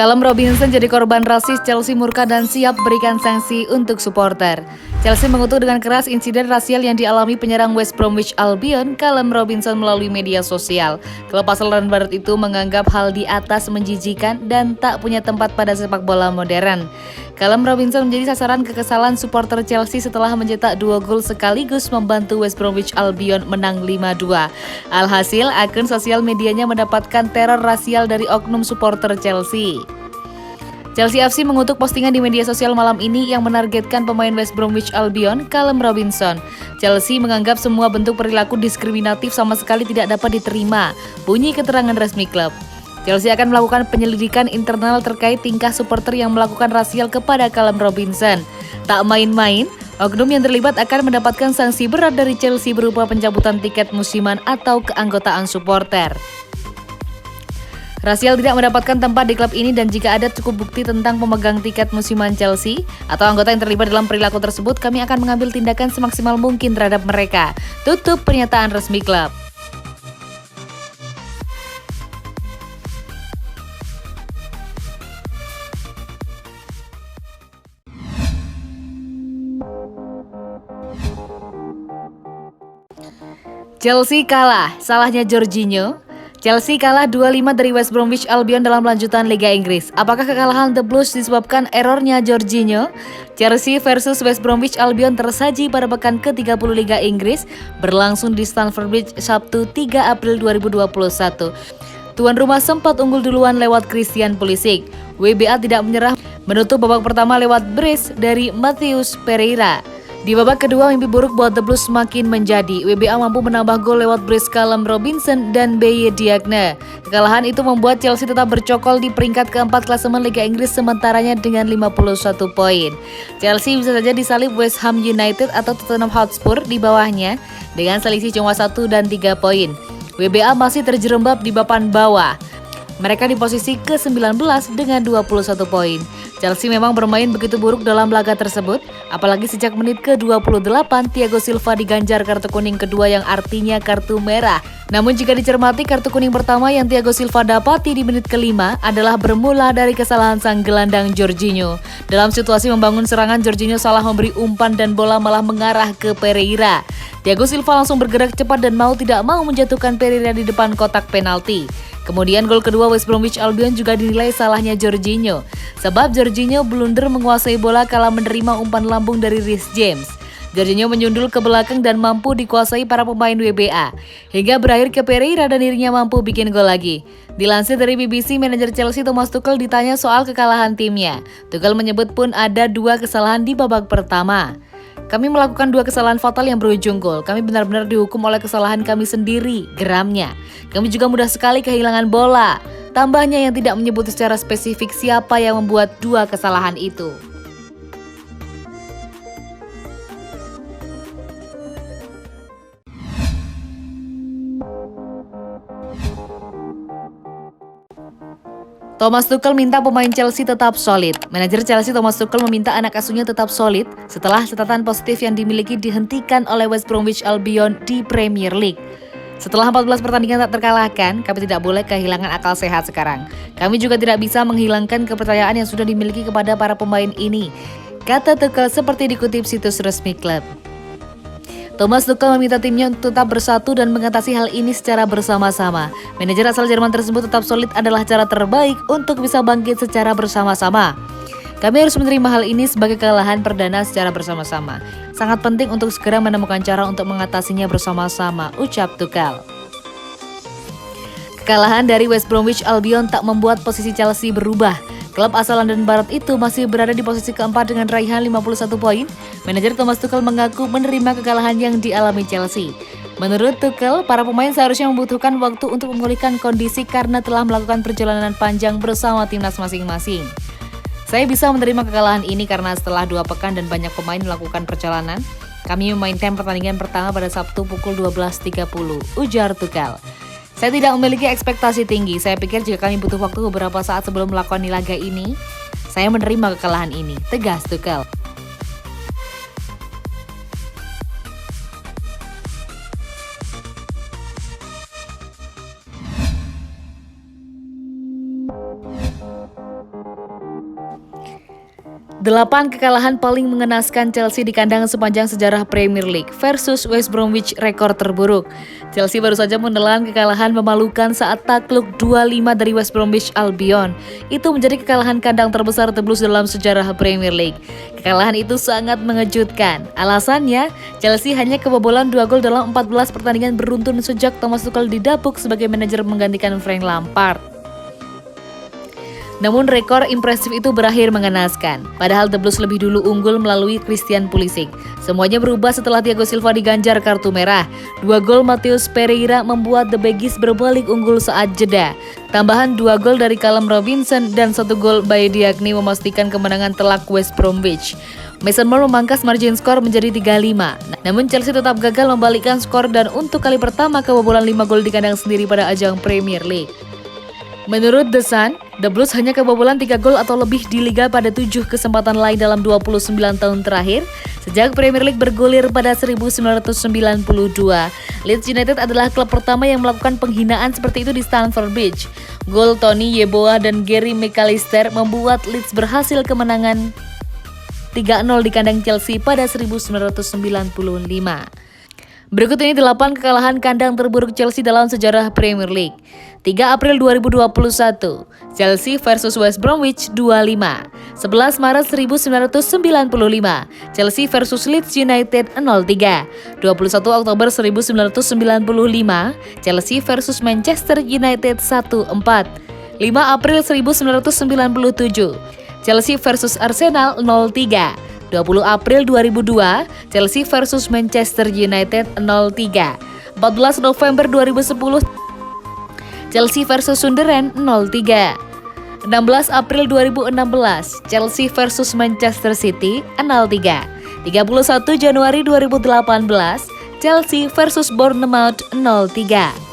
Callum Robinson jadi korban rasis, Chelsea murka dan siap berikan sanksi untuk supporter. Chelsea mengutuk dengan keras insiden rasial yang dialami penyerang West Bromwich Albion, Callum Robinson melalui media sosial. Klub asal London Barat itu menganggap hal di atas menjijikan dan tak punya tempat pada sepak bola modern. Callum Robinson menjadi sasaran kekesalan supporter Chelsea setelah mencetak 2 gol sekaligus membantu West Bromwich Albion menang 5-2. Alhasil, akun sosial medianya mendapatkan teror rasial dari oknum supporter Chelsea. Chelsea FC mengutuk postingan di media sosial malam ini yang menargetkan pemain West Bromwich Albion, Callum Robinson. Chelsea menganggap semua bentuk perilaku diskriminatif sama sekali tidak dapat diterima, bunyi keterangan resmi klub. Chelsea akan melakukan penyelidikan internal terkait tingkah supporter yang melakukan rasial kepada Callum Robinson. Tak main-main, oknum yang terlibat akan mendapatkan sanksi berat dari Chelsea berupa pencabutan tiket musiman atau keanggotaan supporter. Rasial tidak mendapatkan tempat di klub ini dan jika ada cukup bukti tentang pemegang tiket musiman Chelsea atau anggota yang terlibat dalam perilaku tersebut, kami akan mengambil tindakan semaksimal mungkin terhadap mereka. Tutup pernyataan resmi klub. Chelsea kalah, salahnya Jorginho. Chelsea kalah 2-5 dari West Bromwich Albion dalam lanjutan Liga Inggris. Apakah kekalahan The Blues disebabkan errornya Jorginho? Chelsea versus West Bromwich Albion tersaji pada pekan ke-30 Liga Inggris berlangsung di Stamford Bridge Sabtu 3 April 2021. Tuan rumah sempat unggul duluan lewat Christian Pulisic. WBA tidak menyerah menutup babak pertama lewat brace dari Matheus Pereira. Di babak kedua, mimpi buruk buat The Blues semakin menjadi. WBA mampu menambah gol lewat brace Callum Robinson dan Baye Diagne. Kekalahan itu membuat Chelsea tetap bercokol di peringkat keempat klasemen Liga Inggris sementaranya dengan 51 poin. Chelsea bisa saja disalip West Ham United atau Tottenham Hotspur di bawahnya dengan selisih cuma 1 dan 3 poin. WBA masih terjerembab di papan bawah. Mereka di posisi ke-19 dengan 21 poin. Chelsea memang bermain begitu buruk dalam laga tersebut, apalagi sejak menit ke-28 Thiago Silva diganjar kartu kuning kedua yang artinya kartu merah. Namun jika dicermati, kartu kuning pertama yang Thiago Silva dapati di menit ke-5 adalah bermula dari kesalahan sang gelandang Jorginho. Dalam situasi membangun serangan, Jorginho salah memberi umpan dan bola malah mengarah ke Pereira. Thiago Silva langsung bergerak cepat dan mau tidak mau menjatuhkan Pereira di depan kotak penalti. Kemudian gol kedua West Bromwich Albion juga dinilai salahnya Jorginho, sebab Jorginho blunder menguasai bola kala menerima umpan lambung dari Reece James. Jorginho menyundul ke belakang dan mampu dikuasai para pemain WBA, hingga berakhir ke Pereira dan dirinya mampu bikin gol lagi. Dilansir dari BBC, manajer Chelsea Thomas Tuchel ditanya soal kekalahan timnya. Tuchel menyebut pun ada 2 kesalahan di babak pertama. Kami melakukan 2 kesalahan fatal yang berujung gol. Kami benar-benar dihukum oleh kesalahan kami sendiri, geramnya. Kami juga mudah sekali kehilangan bola. Tambahnya yang tidak menyebut secara spesifik siapa yang membuat 2 kesalahan itu. Thomas Tuchel minta pemain Chelsea tetap solid. Manajer Chelsea Thomas Tuchel meminta anak asuhnya tetap solid setelah catatan positif yang dimiliki dihentikan oleh West Bromwich Albion di Premier League. Setelah 14 pertandingan tak terkalahkan, kami tidak boleh kehilangan akal sehat sekarang. Kami juga tidak bisa menghilangkan kepercayaan yang sudah dimiliki kepada para pemain ini, kata Tuchel seperti dikutip situs resmi klub. Thomas Tuchel meminta timnya untuk tetap bersatu dan mengatasi hal ini secara bersama-sama. Manajer asal Jerman tersebut tetap solid adalah cara terbaik untuk bisa bangkit secara bersama-sama. Kami harus menerima hal ini sebagai kekalahan perdana secara bersama-sama. Sangat penting untuk segera menemukan cara untuk mengatasinya bersama-sama, ucap Tuchel. Kekalahan dari West Bromwich Albion tak membuat posisi Chelsea berubah. Klub asal London Barat itu masih berada di posisi keempat dengan raihan 51 poin. Manajer Thomas Tuchel mengaku menerima kekalahan yang dialami Chelsea. Menurut Tuchel, para pemain seharusnya membutuhkan waktu untuk memulihkan kondisi karena telah melakukan perjalanan panjang bersama timnas masing-masing. Saya bisa menerima kekalahan ini karena setelah 2 pekan dan banyak pemain melakukan perjalanan, kami memainkan pertandingan pertama pada Sabtu pukul 12.30, ujar Tuchel. Saya tidak memiliki ekspektasi tinggi. Saya pikir jika kami butuh waktu beberapa saat sebelum melakukan laga ini, saya menerima kekalahan ini, tegas Tuchel. 8 kekalahan paling mengenaskan Chelsea di kandang sepanjang sejarah Premier League versus West Bromwich, rekor terburuk. Chelsea baru saja menelan kekalahan memalukan saat takluk 2-5 dari West Bromwich Albion. Itu menjadi kekalahan kandang terbesar The Blues dalam sejarah Premier League. Kekalahan itu sangat mengejutkan. Alasannya, Chelsea hanya kebobolan 2 gol dalam 14 pertandingan beruntun sejak Thomas Tuchel didapuk sebagai manajer menggantikan Frank Lampard. Namun rekor impresif itu berakhir mengenaskan. Padahal The Blues lebih dulu unggul melalui Christian Pulisic. Semuanya berubah setelah Thiago Silva diganjar kartu merah. 2 gol Matheus Pereira membuat The Baggies berbalik unggul saat jeda. Tambahan 2 gol dari Callum Robinson dan 1 gol Baye Diagne memastikan kemenangan telak West Bromwich. Mason Mount memangkas margin skor menjadi 3-5. Namun Chelsea tetap gagal membalikkan skor dan untuk kali pertama kebobolan 5 gol di kandang sendiri pada ajang Premier League. Menurut The Sun, The Blues hanya kebobolan 3 gol atau lebih di Liga pada 7 kesempatan lain dalam 29 tahun terakhir sejak Premier League bergulir pada 1992. Leeds United adalah klub pertama yang melakukan penghinaan seperti itu di Stamford Bridge. Gol Tony Yeboah dan Gary McAllister membuat Leeds berhasil kemenangan 3-0 di kandang Chelsea pada 1995. Berikut ini 8 kekalahan kandang terburuk Chelsea dalam sejarah Premier League. 3 April 2021, Chelsea versus West Bromwich 2-5. 11 Maret 1995, Chelsea versus Leeds United 0-3. 21 Oktober 1995, Chelsea versus Manchester United 1-4. 5 April 1997, Chelsea versus Arsenal 0-3. 20 April 2002, Chelsea versus Manchester United 0-3. 14 November 2010, Chelsea versus Sunderland 0-3. 16 April 2016, Chelsea versus Manchester City 0-3. 31 Januari 2018, Chelsea versus Bournemouth 0-3.